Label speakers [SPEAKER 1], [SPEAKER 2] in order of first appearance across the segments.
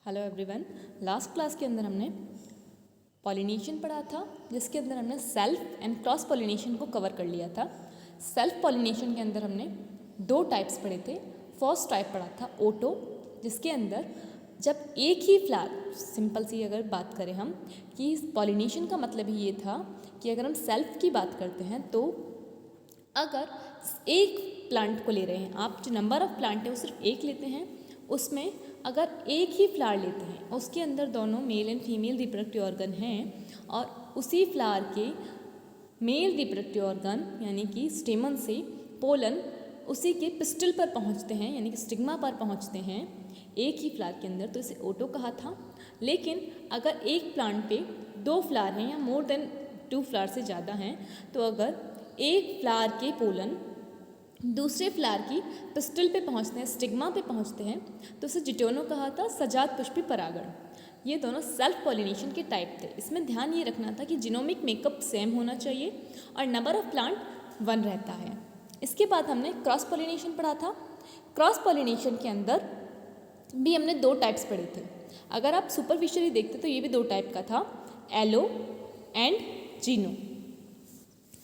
[SPEAKER 1] Hello everyone. Last class के अंदर हमने पॉलिनेशन पढ़ा था, जिसके अंदर हमने सेल्फ एंड क्रॉस पॉलिनेशन को कवर कर लिया था। सेल्फ पॉलिनेशन के अंदर हमने दो टाइप्स पढ़े थे। फर्स्ट टाइप पढ़ा था ऑटो, जिसके अंदर जब एक ही फ्लावर, सिंपल सी अगर बात करें हम कि पॉलिनेशन का मतलब ही ये था कि अगर हम सेल्फ की बात करते हैं तो अगर एक प्लांट को ले रहे हैं, आप जो नंबर ऑफ प्लांट है वो सिर्फ एक लेते हैं, उसमें अगर एक ही फ्लावर लेते हैं, उसके अंदर दोनों male and female reproductive organ हैं और उसी फ्लावर के मेल रिप्रोडक्टिव ऑर्गन यानी कि स्टेमन से पोलन उसी के पिस्टल पर पहुंचते हैं, यानी कि स्टिग्मा पर पहुंचते हैं एक ही फ्लावर के अंदर, तो इसे ऑटो कहा था। लेकिन अगर एक प्लांट पे दो फ्लावर हैं या मोर देन 2 फ्लावर से ज़्यादा हैं, तो अगर एक फ्लावर के पोलन दूसरे फ्लावर की पिस्टल पे पहुंचते हैं, स्टिग्मा पे पहुंचते हैं, तो उसे जिटोनो कहा था, सजात पुष्पी परागण। ये दोनों सेल्फ पॉलिनेशन के टाइप थे। इसमें ध्यान ये रखना था कि जीनोमिक मेकअप सेम होना चाहिए और नंबर ऑफ प्लांट 1 रहता है। इसके बाद हमने क्रॉस पॉलिनेशन पढ़ा था। क्रॉस पॉलिनेशन के अंदर भी हमने 2 टाइप्स पढ़े थे। अगर आप सुपरफिशियली देखते तो ये भी 2 टाइप का था, एलो एंड जीनो।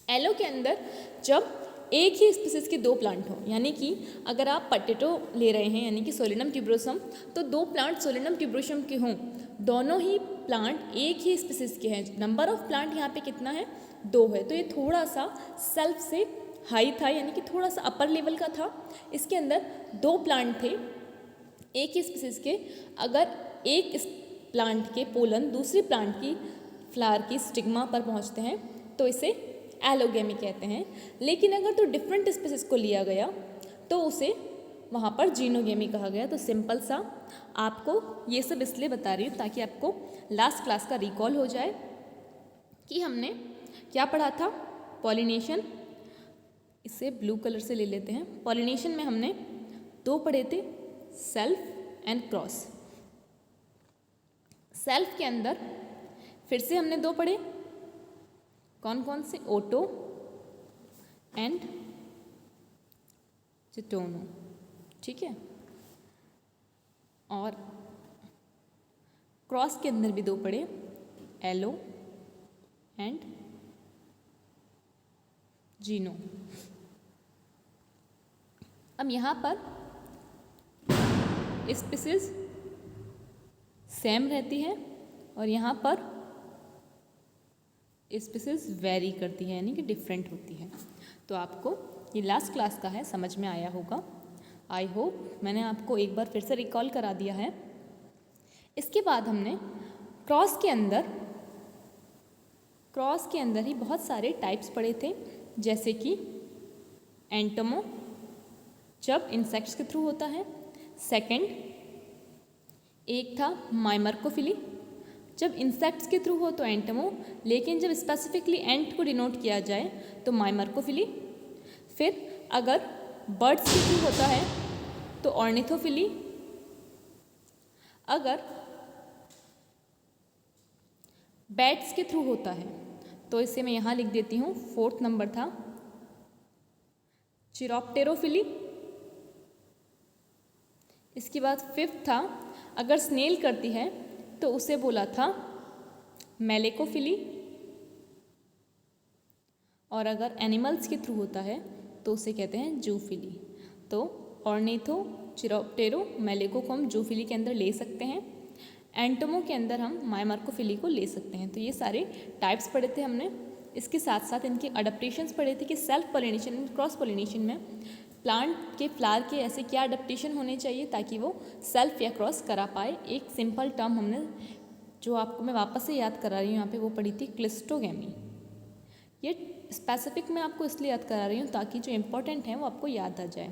[SPEAKER 1] एलो के अंदर जब एक ही स्पीसीज के 2 प्लांट हों, यानी कि अगर आप पटेटो ले रहे हैं यानी कि सोलेनम ट्यूबरोसम, तो 2 प्लांट सोलेनम ट्यूबरोसम के हों, दोनों ही प्लांट एक ही स्पीसीज के हैं, नंबर ऑफ प्लांट यहाँ पे कितना है, 2 है, तो ये थोड़ा सा सेल्फ से हाई था, यानी कि थोड़ा सा अपर लेवल का था। इसके अंदर 2 प्लांट थे एक ही स्पीसीज के, अगर एक इस प्लांट के पोलन दूसरी प्लांट की फ्लावर की स्टिग्मा पर पहुँचते हैं तो इसे एलोगेमी कहते हैं। लेकिन अगर तो डिफरेंट स्पीसीज को लिया गया तो उसे वहाँ पर जीनोगेमी कहा गया। तो सिंपल सा आपको ये सब इसलिए बता रही हूँ ताकि आपको लास्ट क्लास का रिकॉल हो जाए कि हमने क्या पढ़ा था। पॉलिनेशन, इसे ब्लू कलर से ले लेते हैं। पॉलिनेशन में हमने 2 पढ़े थे, सेल्फ एंड क्रॉस। सेल्फ के अंदर फिर से हमने 2 पढ़े, कौन कौन से, ऑटो एंड जिटोनो, ठीक है। और क्रॉस के अंदर भी 2 पढ़े, एलो एंड जीनो। अब यहाँ पर स्पीसीज सेम रहती है और यहाँ पर स्पीसीज वेरी करती है, यानी कि डिफरेंट होती है। तो आपको ये लास्ट क्लास का है, समझ में आया होगा। आई होप मैंने आपको एक बार फिर से रिकॉल करा दिया है। इसके बाद हमने क्रॉस के अंदर ही बहुत सारे टाइप्स पढ़े थे, जैसे कि एंटोमो जब इंसेक्ट्स के थ्रू होता है, सेकंड एक था माइमर्कोफिली जब इंसेक्ट्स के थ्रू हो तो एंटोमो, लेकिन जब स्पेसिफिकली एंट को डिनोट किया जाए तो माइमर्कोफिली। फिर अगर बर्ड्स के थ्रू होता है तो ऑर्निथोफिली। अगर बैट्स के थ्रू होता है तो इसे मैं यहाँ लिख देती हूँ, 4th नंबर था चिरोप्टेरोफिली। इसके बाद 5th था अगर स्नेल करती है तो उसे बोला था मेलेकोफिली। और अगर एनिमल्स के थ्रू होता है तो उसे कहते हैं जूफिली। तो ऑर्निथो, चिरोप्टेरो, मेलेको को हम जूफिली के अंदर ले सकते हैं। एंटोमो के अंदर हम माइमर्कोफिली को ले सकते हैं। तो ये सारे टाइप्स पढ़े थे हमने। इसके साथ साथ इनके अडेप्टेशंस पढ़े थे कि self pollination and cross pollination में प्लांट के फ्लावर के ऐसे क्या अडेप्टेशन होने चाहिए ताकि वो सेल्फ या क्रॉस करा पाए। एक सिंपल टर्म हमने जो आपको मैं वापस से याद करा रही हूँ यहाँ पे, वो पढ़ी थी क्लिस्टोगेमी। ये स्पेसिफिक मैं आपको इसलिए याद करा रही हूँ ताकि जो इंपॉर्टेंट है वो आपको याद आ जाए।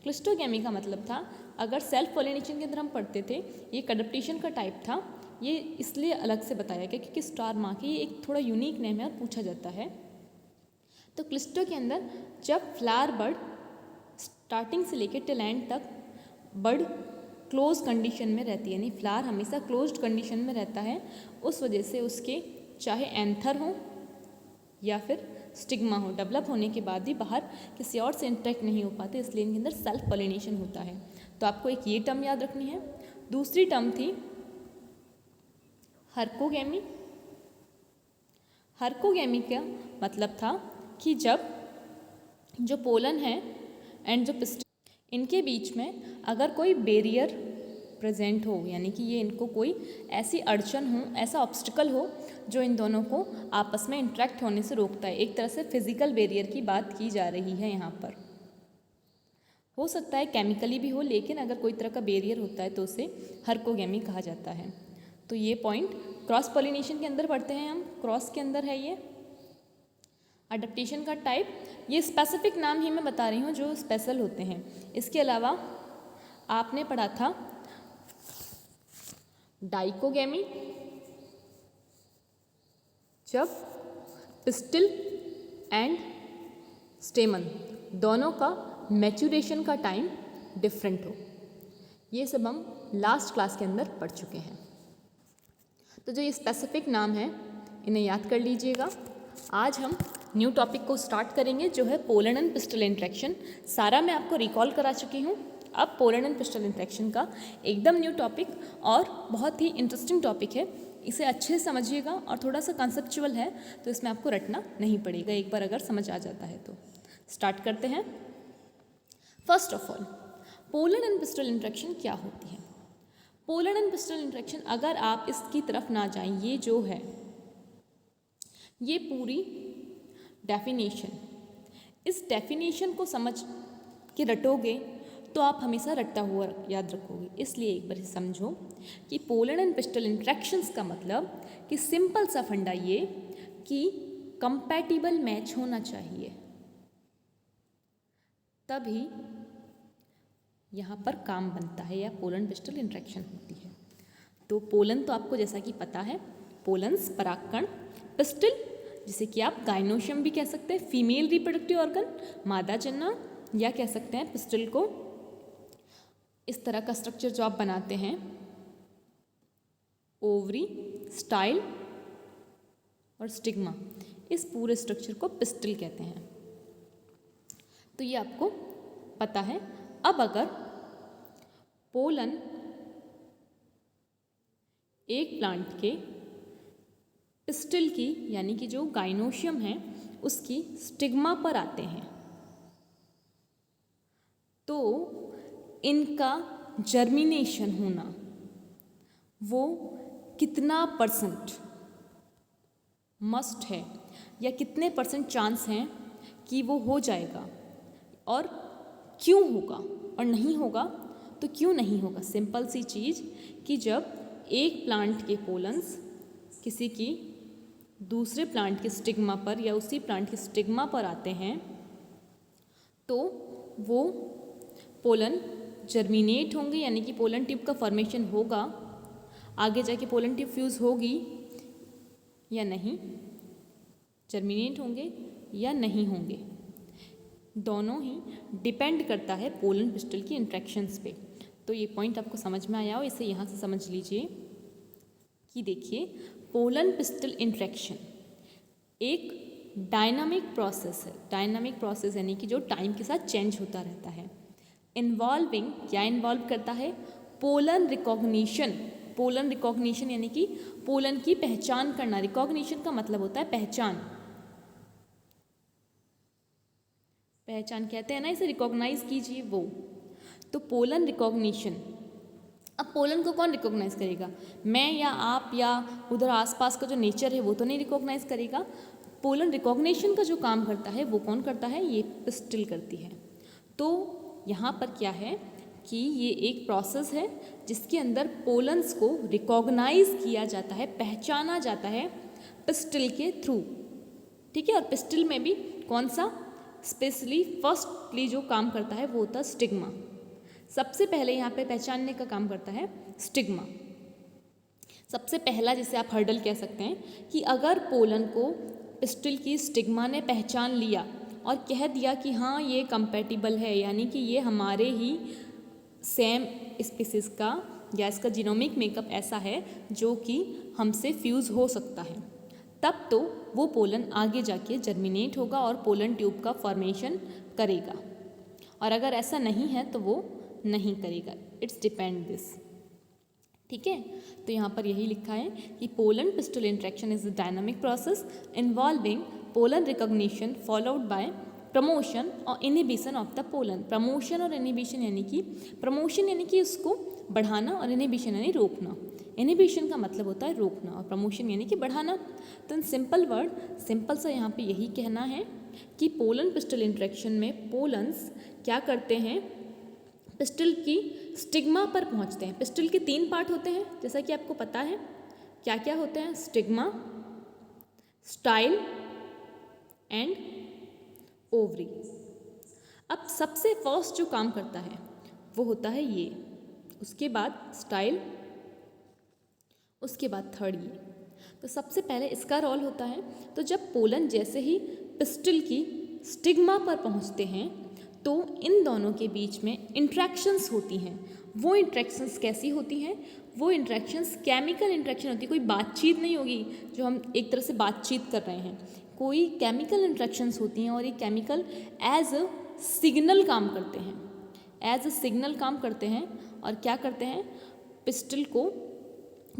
[SPEAKER 1] क्लिस्टोगेमी का मतलब था, अगर सेल्फ पॉलिनेशन के अंदर हम पढ़ते थे, ये एक अडेप्टेशन का टाइप था। ये इसलिए अलग से बताया गया क्योंकि स्टार मार्क ये एक थोड़ा यूनिक नेम है और पूछा जाता है। तो क्लिस्टो के अंदर जब फ्लावर बर्ड स्टार्टिंग से लेकर टिल एंड तक बर्ड क्लोज कंडीशन में रहती है, यानी फ्लावर हमेशा क्लोज्ड कंडीशन में रहता है, उस वजह से उसके चाहे एंथर हो या फिर स्टिग्मा हो, डेवलप होने के बाद भी बाहर किसी और से इंटरेक्ट नहीं हो पाते, इसलिए इनके अंदर सेल्फ पॉलिनेशन होता है। तो आपको एक ये टर्म याद रखनी है। दूसरी टर्म थी हर्कोगेमी। हर्कोगेमी का मतलब था कि जब जो पोलन है एंड जो पिस्टिल, इनके बीच में अगर कोई बैरियर प्रेजेंट हो, यानी कि ये इनको कोई ऐसी अड़चन हो, ऐसा ऑब्स्टिकल हो जो इन दोनों को आपस में इंटरेक्ट होने से रोकता है। एक तरह से फिजिकल बैरियर की बात की जा रही है यहाँ पर। हो सकता है केमिकली भी हो, लेकिन अगर कोई तरह का बैरियर होता है तो उसे हर्कोगेमी कहा जाता है। तो ये पॉइंट क्रॉस पॉलिनेशन के अंदर पढ़ते हैं हम, क्रॉस के अंदर है ये। अडेप्टेशन का टाइप, ये स्पेसिफिक नाम ही मैं बता रही हूँ जो स्पेशल होते हैं। इसके अलावा आपने पढ़ा था डाइकोगेमी, जब पिस्टिल एंड स्टेमन दोनों का मैच्योरेशन का टाइम डिफरेंट हो। ये सब हम लास्ट क्लास के अंदर पढ़ चुके हैं। तो जो ये स्पेसिफिक नाम है इन्हें याद कर लीजिएगा। आज हम न्यू टॉपिक को स्टार्ट करेंगे जो है पोलन एंड पिस्टल इंटरेक्शन। सारा मैं आपको रिकॉल करा चुकी हूँ। अब पोलन एंड पिस्टल इंटरेक्शन का एकदम न्यू टॉपिक और बहुत ही इंटरेस्टिंग टॉपिक है। इसे अच्छे से समझिएगा और थोड़ा सा कंसेप्चुअल है तो इसमें आपको रटना नहीं पड़ेगा, एक बार अगर समझ आ जाता है तो। स्टार्ट करते हैं। First of all, pollen and pistol interaction क्या होती है? पोलन एंड पिस्टल इंटरेक्शन, अगर आप इसकी तरफ ना जाएं, ये जो है ये पूरी डेफिनेशन, इस डेफिनेशन को समझ के रटोगे तो आप हमेशा रटता हुआ याद रखोगे। इसलिए एक बार समझो कि पोलन एंड पिस्टल इंटरेक्शंस का मतलब कि सिंपल सा फंडा ये कि कंपैटिबल मैच होना चाहिए, तभी यहाँ पर काम बनता है या पोलन पिस्टल इंटरेक्शन होती है। तो पोलन तो आपको जैसा कि पता है, पोलन्स परागकण, पिस्टिल जिसे कि आप गाइनोशियम भी कह सकते हैं, फीमेल रिप्रोडक्टिव ऑर्गन, मादा जनना, या कह सकते हैं पिस्टिल को इस तरह का स्ट्रक्चर जो आप बनाते हैं, ओवरी, स्टाइल और स्टिग्मा, इस पूरे स्ट्रक्चर को पिस्टिल कहते हैं। तो ये आपको पता है। अब अगर पोलन एक प्लांट के पिस्टिल की, यानी कि जो गाइनोशियम है उसकी स्टिग्मा पर आते हैं, तो इनका जर्मिनेशन होना वो कितना परसेंट मस्ट है, या कितने परसेंट चांस हैं कि वो हो जाएगा, और क्यों होगा, और नहीं होगा तो क्यों नहीं होगा। सिंपल सी चीज़ कि जब एक प्लांट के पोलन्स किसी की दूसरे प्लांट के स्टिग्मा पर या उसी प्लांट के स्टिग्मा पर आते हैं तो वो पोलन जर्मिनेट होंगे, यानी कि पोलन ट्यूब का फॉर्मेशन होगा। आगे जाके पोलन ट्यूब फ्यूज़ होगी या नहीं, जर्मिनेट होंगे या नहीं होंगे, दोनों ही डिपेंड करता है पोलन पिस्टल की इंट्रैक्शंस पे। तो ये पॉइंट आपको समझ में आया हो, इसे यहाँ से समझ लीजिए कि देखिए, पोलन पिस्टल इंट्रैक्शन एक डायनामिक प्रोसेस है। डायनामिक प्रोसेस यानी कि जो टाइम के साथ चेंज होता रहता है। इन्वॉल्विंग, क्या इन्वॉल्व करता है? Pollen recognition. पोलन रिकॉग्निशन यानी कि पोलन की पहचान करना। रिकॉग्निशन का मतलब होता है पहचान। पहचान कहते हैं ना, इसे रिकॉग्नाइज कीजिए वो। तो पोलन रिकॉग्निशन, अब पोलन को कौन रिकॉग्नाइज करेगा? मैं या आप या उधर आसपास का जो नेचर है वो तो नहीं रिकॉग्नाइज करेगा। पोलन रिकॉग्निशन का जो काम करता है वो कौन करता है? ये पिस्टिल करती है। तो यहाँ पर क्या है कि ये एक प्रोसेस है जिसके अंदर पोलन्स को रिकॉग्नाइज किया जाता है, पहचाना जाता है पिस्टिल के थ्रू। ठीक है, और पिस्टिल में भी कौन सा स्पेशली फर्स्टली जो काम करता है वो होता है स्टिग्मा। सबसे पहले यहाँ पे पहचानने का काम करता है स्टिग्मा। सबसे पहला जिसे आप हर्डल कह सकते हैं कि अगर पोलन को पिस्टिल की स्टिग्मा ने पहचान लिया और कह दिया कि हाँ ये कंपैटिबल है, यानी कि ये हमारे ही सेम स्पीसीज का या इसका जीनोमिक मेकअप ऐसा है जो कि हमसे फ्यूज़ हो सकता है, तब तो वो पोलन आगे जाके जर्मिनेट होगा और पोलन ट्यूब का फॉर्मेशन करेगा। और अगर ऐसा नहीं है तो वो नहीं करेगा। It's depend this. ठीक है, तो यहाँ पर यही लिखा है कि pollen pistil interaction is a dynamic process involving pollen recognition followed by promotion और inhibition of the pollen. Promotion और इनहिबिशन यानी कि प्रमोशन यानी कि उसको बढ़ाना और इनहिबिशन यानी रोकना। इनहिबिशन का मतलब होता है रोकना और प्रमोशन यानी कि बढ़ाना। तो इन सिंपल वर्ड, सिंपल सा यहाँ पे यही कहना है कि पोलन पिस्टल इंट्रैक्शन में पोलन्स क्या करते हैं, पिस्टल की स्टिग्मा पर पहुँचते हैं। पिस्टल के 3 पार्ट होते हैं जैसा कि आपको पता है, क्या क्या होते हैं, स्टिग्मा, स्टाइल एंड ओवरी। अब सबसे फर्स्ट जो काम करता है वो होता है ये, उसके बाद स्टाइल, उसके बाद थर्ड ये। तो सबसे पहले इसका रोल होता है, तो जब पोलन जैसे ही पिस्टल की स्टिग्मा पर पहुंचते हैं तो इन दोनों के बीच में इंट्रैक्शंस होती हैं। वो इंट्रैक्शंस कैसी होती हैं, वो इंट्रैक्शंस केमिकल इंट्रैक्शन होती है, कोई बातचीत नहीं होगी जो हम एक तरह से बातचीत कर रहे हैं, कोई केमिकल इंट्रैक्शंस होती हैं और ये केमिकल एज अ सिग्नल काम करते हैं, एज अ सिग्नल काम करते हैं। और क्या करते हैं, पिस्टल को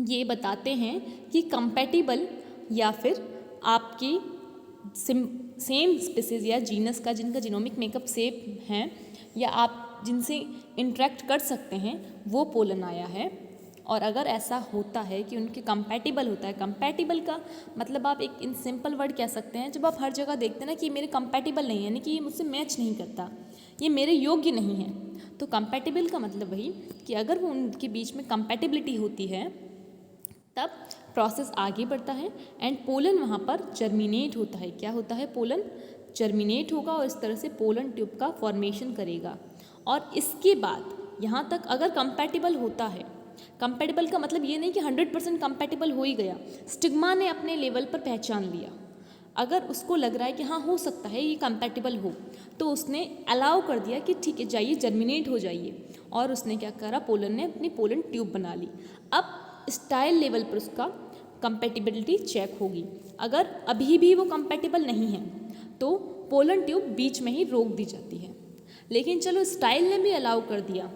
[SPEAKER 1] ये बताते हैं कि कंपैटिबल या फिर आपकी सेम स्पीसीज या जीनस का, जिनका जीनोमिक मेकअप सेम है या आप जिनसे इंटरेक्ट कर सकते हैं, वो पोलन आया है। और अगर ऐसा होता है कि उनके कंपैटिबल होता है, कंपैटिबल का मतलब आप एक इन सिंपल वर्ड कह सकते हैं, जब आप हर जगह देखते हैं ना कि मेरे कंपैटिबल नहीं है, यानी कि ये मुझसे मैच नहीं करता, ये मेरे योग्य नहीं है, तो कंपैटिबल का मतलब वही कि अगर वो उनके बीच में कंपैटिबिलिटी होती है तब प्रोसेस आगे बढ़ता है एंड पोलन वहाँ पर जर्मिनेट होता है। क्या होता है, पोलन जर्मिनेट होगा और इस तरह से पोलन ट्यूब का फॉर्मेशन करेगा। और इसके बाद यहाँ तक अगर कंपैटिबल होता है, कंपैटिबल का मतलब ये नहीं कि 100% कंपैटिबल हो ही गया, स्टिग्मा ने अपने लेवल पर पहचान लिया, अगर उसको लग रहा है कि हाँ हो सकता है ये कंपैटिबल हो, तो उसने अलाउ कर दिया कि ठीक है जाइए जर्मिनेट हो जाइए, और उसने क्या करा, पोलन ने अपनी पोलन ट्यूब बना ली। अब स्टाइल लेवल पर उसका कंपैटिबिलिटी चेक होगी, अगर अभी भी वो कंपैटिबल नहीं है तो पोलन ट्यूब बीच में ही रोक दी जाती है। लेकिन चलो स्टाइल ने भी अलाउ कर दिया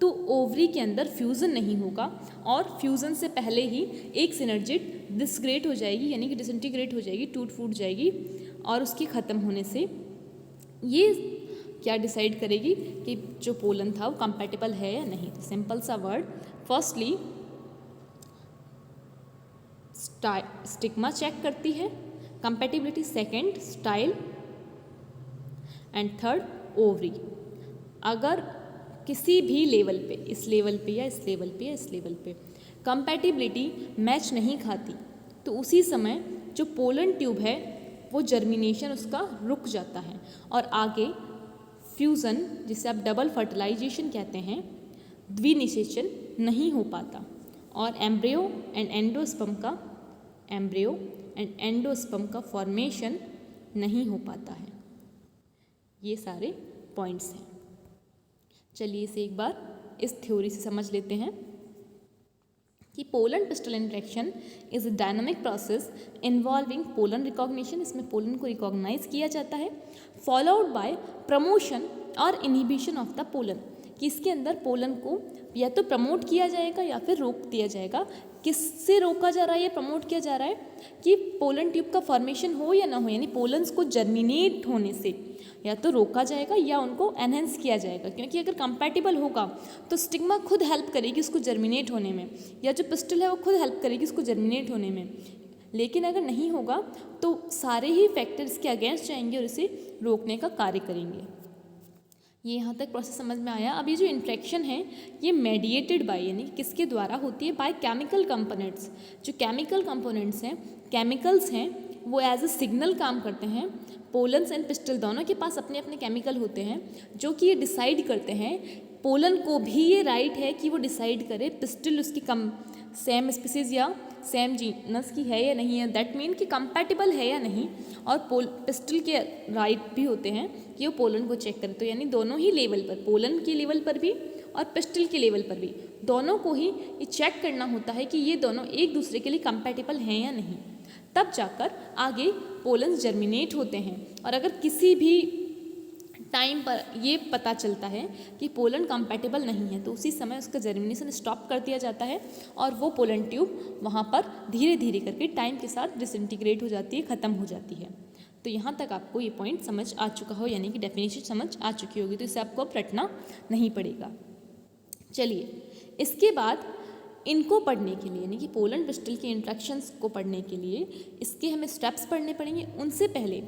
[SPEAKER 1] तो ओवरी के अंदर फ्यूज़न नहीं होगा और फ्यूज़न से पहले ही एक सिनर्जिट डिसग्रेट हो जाएगी, यानी कि डिसइंटीग्रेट हो जाएगी, टूट फूट जाएगी, और उसके ख़त्म होने से ये क्या डिसाइड करेगी कि जो पोलन था वो कंपैटिबल है या नहीं। तो सिंपल सा वर्ड, फर्स्टली स्टिग्मा चेक करती है, compatibility second style and third ovary. अगर किसी भी लेवल पे, इस लेवल पे या इस लेवल पे या इस लेवल पे कंपैटिबिलिटी मैच नहीं खाती तो उसी समय जो पोलन ट्यूब है वो जर्मिनेशन उसका रुक जाता है और आगे फ्यूज़न, जिसे आप डबल फर्टिलाइजेशन कहते हैं, द्विनिषेचन नहीं हो पाता और एम्ब्रियो एंड एंडोस्पर्म का फॉर्मेशन नहीं हो पाता है। ये सारे पॉइंट्स हैं। चलिए इसे एक बार इस थ्योरी से समझ लेते हैं कि pollen pistil interaction is a dynamic process involving pollen recognition, इसमें पोलन को रिकॉग्नाइज किया जाता है, फॉलोड बाय प्रमोशन और इनहिबिशन ऑफ द पोलन, कि इसके अंदर पोलन को या तो प्रमोट किया जाएगा या फिर रोक दिया जाएगा। किससे रोका जा रहा है या प्रमोट किया जा रहा है कि पोलन ट्यूब का फॉर्मेशन हो या ना हो, यानी पोलन्स को जर्मिनेट होने से या तो रोका जाएगा या उनको एनहेंस किया जाएगा, क्योंकि अगर कंपैटिबल होगा तो स्टिग्मा खुद हेल्प करेगी उसको जर्मिनेट होने में, या जो पिस्टल है वो खुद हेल्प करेगी उसको जर्मिनेट होने में। लेकिन अगर नहीं होगा तो सारे ही फैक्टर इसके अगेंस्ट जाएंगे और इसे रोकने का कार्य करेंगे। ये यहाँ तक प्रोसेस समझ में आया। अब ये जो इंट्रैक्शन है ये मेडिएटेड बाय, यानी किसके द्वारा होती है, बाय केमिकल कंपोनेंट्स। जो केमिकल कंपोनेंट्स हैं, केमिकल्स हैं, वो एज अ सिग्नल काम करते हैं। पोलन्स एंड पिस्टल दोनों के पास अपने अपने केमिकल होते हैं जो कि ये डिसाइड करते हैं। पोलन को भी ये राइट है कि वो डिसाइड करे पिस्टल उसकी सेम स्पीसीज या सेम जीनस की है या नहीं है, दैट मीन कि कंपैटिबल है या नहीं, और पिस्टल के राइट भी होते हैं कि वो पोलन को चेक करे। तो यानी दोनों ही लेवल पर, पोलन के लेवल पर भी और पिस्टल के लेवल पर भी, दोनों को ही ये चेक करना होता है कि ये दोनों एक दूसरे के लिए कंपैटिबल हैं या नहीं, तब जाकर आगे पोलन्स जर्मिनेट होते हैं। और अगर किसी भी टाइम पर ये पता चलता है कि पोलन कंपैटिबल नहीं है, तो उसी समय उसका जर्मिनेशन स्टॉप कर दिया जाता है और वो पोलन ट्यूब वहाँ पर धीरे धीरे करके टाइम के साथ डिसइंटीग्रेट हो जाती है, ख़त्म हो जाती है। तो यहाँ तक आपको ये पॉइंट समझ आ चुका हो, यानी कि डेफिनेशन समझ आ चुकी होगी, तो इसे आपको अब रटना नहीं पड़ेगा। चलिए, इसके बाद इनको पढ़ने के लिए, यानी कि पोलन पिस्टल के इंट्रैक्शंस को पढ़ने के लिए इसके हमें स्टेप्स पढ़ने पड़ेंगे। उनसे पहले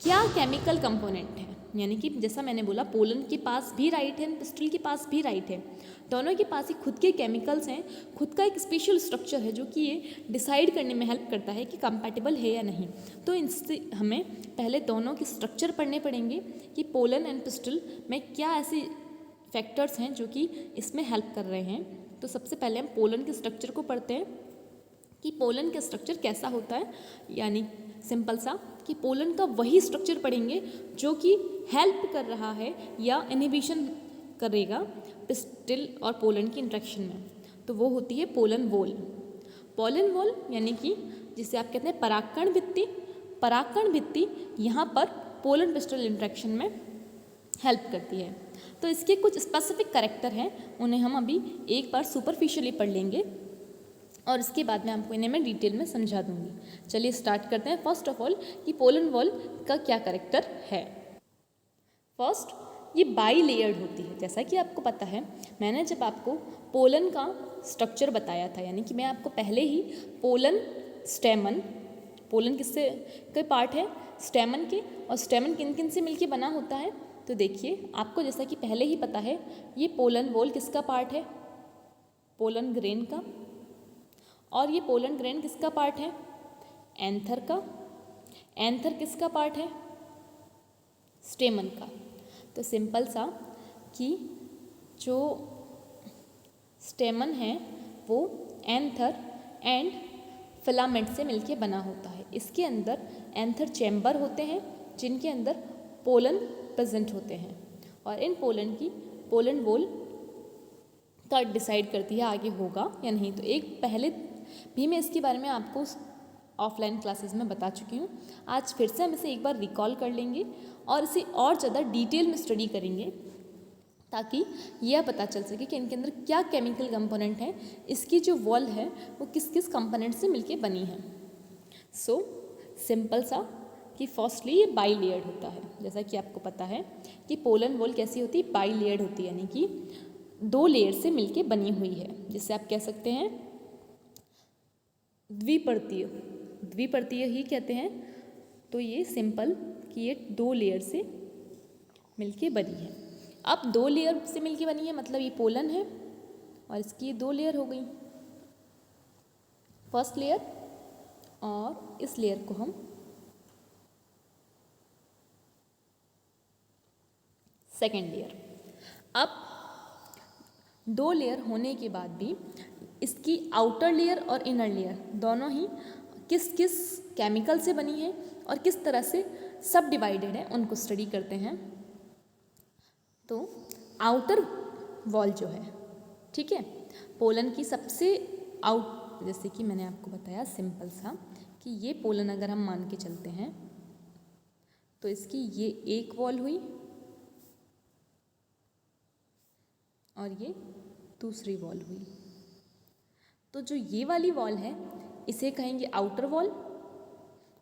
[SPEAKER 1] क्या केमिकल कंपोनेंट है, यानी कि जैसा मैंने बोला पोलन के पास भी राइट है, पिस्टल के पास भी राइट है, दोनों के पास ही खुद के केमिकल्स हैं, खुद का एक स्पेशल स्ट्रक्चर है जो कि ये डिसाइड करने में हेल्प करता है कि कंपैटिबल है या नहीं। तो इनसे हमें पहले दोनों के स्ट्रक्चर पढ़ने पड़ेंगे कि पोलन एंड पिस्टल में क्या ऐसे फैक्टर्स हैं जो कि इसमें हेल्प कर रहे हैं। तो सबसे पहले हम पोलन के स्ट्रक्चर को पढ़ते हैं कि पोलन का स्ट्रक्चर कैसा होता है, यानी सिंपल सा कि पोलन का वही स्ट्रक्चर पढ़ेंगे जो कि हेल्प कर रहा है या इनहिबिशन करेगा पिस्टल और पोलन की इंट्रैक्शन में, तो वो होती है पोलन वॉल। पोलन वॉल यानी कि जिसे आप कहते हैं परागकण भित्ति, परागकण भित्ति यहाँ पर पोलन पिस्टल इंट्रैक्शन में हेल्प करती है। तो इसके कुछ स्पेसिफिक कैरेक्टर हैं, उन्हें हम अभी एक बार सुपरफिशियली पढ़ लेंगे और इसके बाद मैं आपको इन्हें मैं डिटेल में समझा दूंगी। चलिए स्टार्ट करते हैं। फर्स्ट ऑफ ऑल कि पोलन वॉल का क्या कैरेक्टर है। फर्स्ट, ये बाई लेयर्ड होती है। जैसा कि आपको पता है, मैंने जब आपको पोलन का स्ट्रक्चर बताया था, यानी कि मैं आपको पहले ही पोलन स्टेमन, पोलन किससे के पार्ट है, स्टेमन के, और स्टेमन किन किन से मिलके बना होता है, तो देखिए आपको जैसा कि पहले ही पता है ये पोलन वॉल किसका पार्ट है, पोलन ग्रेन का, और ये पोलन ग्रेन किसका पार्ट है, एंथर का। एंथर किसका पार्ट है, स्टेमन का। तो सिंपल सा कि जो स्टेमन है वो एंथर एंड फिलामेंट से मिलके बना होता है। इसके अंदर एंथर चैम्बर होते हैं जिनके अंदर पोलन प्रेजेंट होते हैं, और इन पोलन की पोलन वॉल का डिसाइड करती है आगे होगा या नहीं। तो एक पहले भी मैं इसके बारे में आपको ऑफलाइन क्लासेस में बता चुकी हूँ, आज फिर से हम इसे एक बार रिकॉल कर लेंगे और इसे और ज़्यादा डिटेल में स्टडी करेंगे ताकि यह पता चल सके कि इनके अंदर क्या केमिकल कंपोनेंट हैं, इसकी जो वॉल है वो किस किस कंपोनेंट से मिलके बनी है। सो सिंपल सा कि फर्स्टली ये बाई लेयर्ड होता है। जैसा कि आपको पता है कि पोलन वॉल कैसी होती है, बाई लेयर्ड होती है, यानी कि 2 लेयर से मिलके बनी हुई है, जिसे आप कह सकते हैं द्विपर्तीय, द्विपर्तीय ही कहते हैं। तो ये सिंपल कि ये 2 लेयर से मिलके बनी है। अब 2 लेयर से मिलके बनी है मतलब ये पोलन है और इसकी ये 2 लेयर हो गई, फर्स्ट लेयर, और इस लेयर को हम सेकेंड लेयर। अब 2 लेयर होने के बाद भी इसकी आउटर लेयर और इनर लेयर दोनों ही किस किस केमिकल से बनी है और किस तरह से सब डिवाइडेड है उनको स्टडी करते हैं। तो आउटर वॉल जो है, ठीक है, पोलन की सबसे आउट, जैसे कि मैंने आपको बताया सिंपल सा कि ये पोलन अगर हम मान के चलते हैं तो इसकी ये एक वॉल हुई और ये दूसरी वॉल हुई। तो जो ये वाली वॉल है इसे कहेंगे आउटर वॉल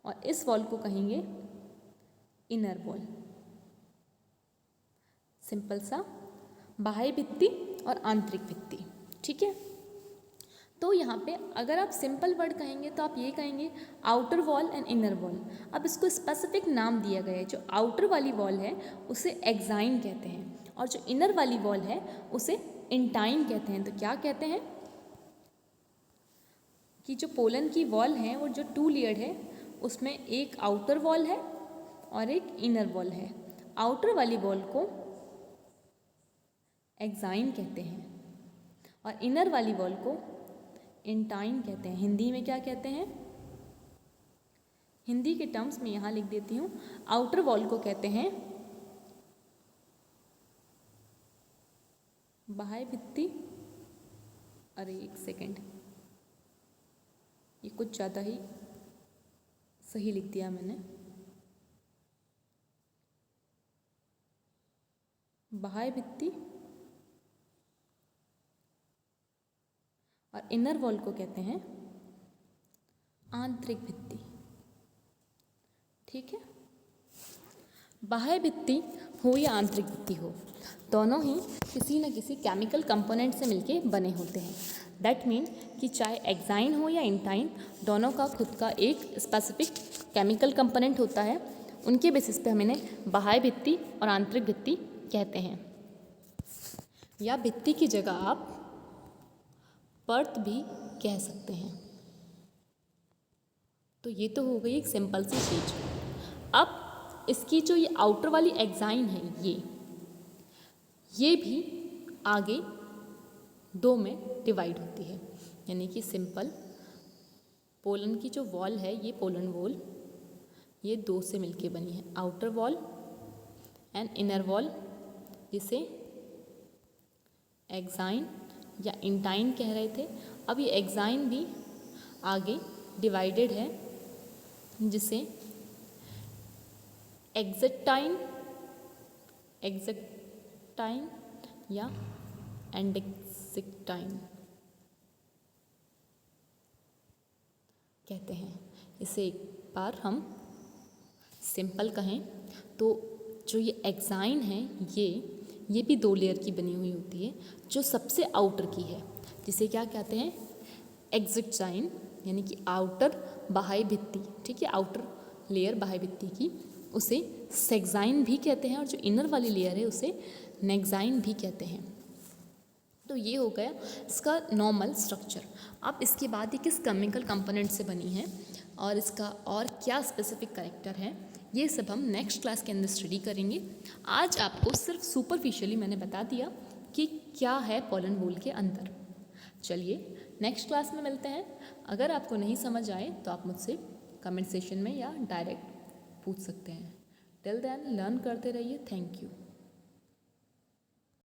[SPEAKER 1] और इस वॉल को कहेंगे इनर वॉल। सिंपल सा बाह्य भित्ति और आंतरिक भित्ति, ठीक है। तो यहाँ पे अगर आप सिंपल वर्ड कहेंगे तो आप ये कहेंगे outer wall and inner wall. अब इसको स्पेसिफिक नाम दिया गया है। जो आउटर वाली वॉल है उसे एक्साइन कहते हैं और जो इनर वाली वॉल है उसे इंटाइन कहते हैं। तो क्या कहते हैं कि जो पोलन की वॉल है वो जो 2 लेयर्ड है उसमें एक आउटर वॉल है और एक इनर वॉल है। आउटर वाली वॉल को एक्साइन कहते हैं और इनर वाली वॉल को इंटाइन कहते हैं। हिंदी में क्या कहते हैं, हिंदी के टर्म्स में यहाँ लिख देती हूँ। आउटर वॉल को कहते हैं बाह्य भित्ति, अरे एक सेकेंड, ये कुछ ज़्यादा ही सही लिख दिया मैंने। बाह्य भित्ति और इनर वॉल को कहते हैं आंतरिक भित्ति। ठीक है, बाह्य भित्ति हो या आंतरिक भित्ति हो, दोनों ही किसी न किसी केमिकल कंपोनेंट से मिलके बने होते हैं। दैट मीन कि चाहे एक्साइन हो या इंटाइन, दोनों का खुद का एक स्पेसिफिक केमिकल कंपोनेंट होता है। उनके बेसिस पे हम इन्हें बाह्य भित्ति और आंतरिक भित्ति कहते हैं। या भित्ति की जगह आप परत भी कह सकते हैं। तो ये तो हो गई एक सिंपल सी चीज। अब इसकी जो ये आउटर वाली एक्साइन है, ये भी आगे दो में डिवाइड होती है। यानी कि सिंपल पोलन की जो वॉल है, ये पोलन वॉल, ये दो से मिलके बनी है, outer wall and inner wall, जिसे एक्साइन या इंटाइन कह रहे थे। अब ये एक्साइन भी आगे डिवाइडेड है, जिसे एक्जेक्टाइन या एंडेक्सिक्टाइन कहते हैं। इसे एक बार हम सिंपल कहें तो जो ये एक्साइन है, ये भी दो लेयर की बनी हुई होती है। जो सबसे आउटर की है, जिसे क्या कहते हैं, एक्जेक्टाइन, यानी कि आउटर बाह्य भित्ति। ठीक है, आउटर लेयर बाह्य भित्ति की, उसे सेक्साइन भी कहते हैं, और जो इनर वाली लेयर है उसे नेक्साइन भी कहते हैं। तो ये हो गया इसका नॉर्मल स्ट्रक्चर। अब इसके बाद ये किस केमिकल कंपोनेंट से बनी है और इसका और क्या स्पेसिफिक कैरेक्टर है, ये सब हम नेक्स्ट क्लास के अंदर स्टडी करेंगे। आज आपको सिर्फ सुपरफिशियली मैंने बता दिया कि क्या है पोलन वॉल के अंदर। चलिए नेक्स्ट क्लास में मिलते हैं। अगर आपको नहीं समझ आए तो आप मुझसे कमेंट सेशन में या डायरेक्ट पूछ सकते हैं। टिल देन लर्न करते रहिए। Thank you.